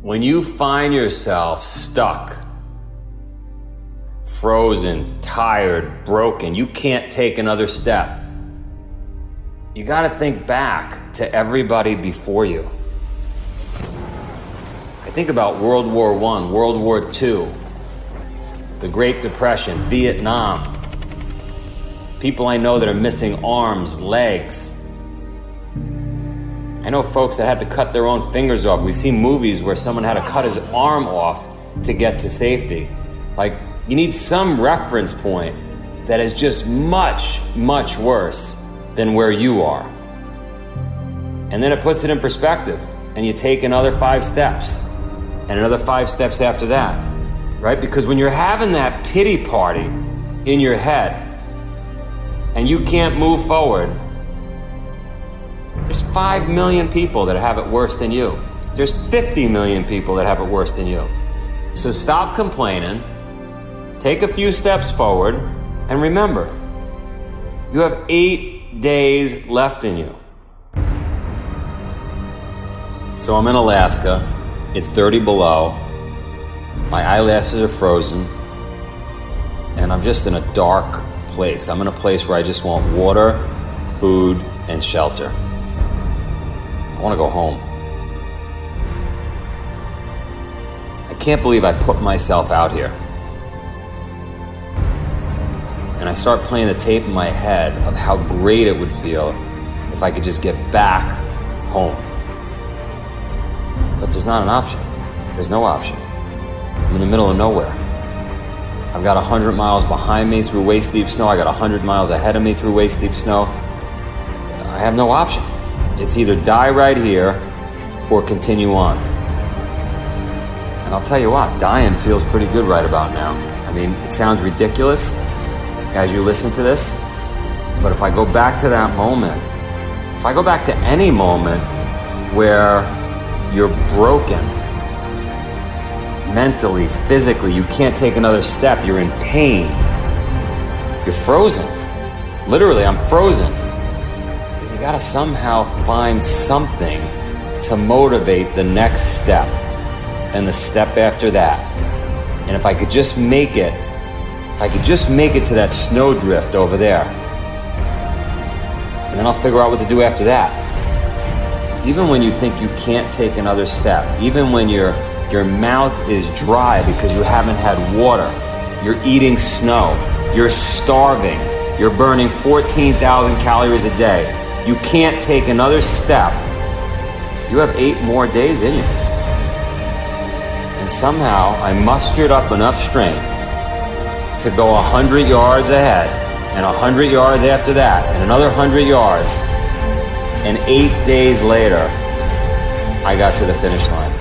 When you find yourself stuck, frozen, tired, broken, you can't take another step, you gotta think back to everybody before you. I think about World War I, World War II, the Great Depression, Vietnam. People I know that are missing arms, legs. I know folks that had to cut their own fingers off. We've seen movies where someone had to cut his arm off to get to safety. Like, you need some reference point that is just much, much worse than where you are. And then it puts it in perspective, and you take another 5 steps, and another 5 steps after that, right? Because when you're having that pity party in your head, and you can't move forward, there's 5 million people that have it worse than you. There's 50 million people that have it worse than you. So stop complaining, take a few steps forward, and remember, you have 8 days left in you. So I'm in Alaska, it's 30 below, my eyelashes are frozen, and I'm just in a dark place. I'm in a place where I just want water, food, and shelter. I want to go home. I can't believe I put myself out here. And I start playing the tape in my head of how great it would feel if I could just get back home. But there's not an option. There's no option. I'm in the middle of nowhere. I've got 100 miles behind me through waist-deep snow. I got 100 miles ahead of me through waist-deep snow. I have no option. It's either die right here or continue on. And I'll tell you what, dying feels pretty good right about now. I mean, it sounds ridiculous as you listen to this, but if I go back to that moment, if I go back to any moment where you're broken, mentally, physically, you can't take another step, you're in pain, you're frozen. Literally, I'm frozen. You gotta somehow find something to motivate the next step and the step after that. And if I could just make it, to that snowdrift over there, and then I'll figure out what to do after that. Even when you think you can't take another step, even when your mouth is dry because you haven't had water, you're eating snow, you're starving, you're burning 14,000 calories a day, you can't take another step, you have 8 more days in you. And somehow I mustered up enough strength to go 100 yards ahead, and 100 yards after that, and another 100 yards, and 8 days later, I got to the finish line.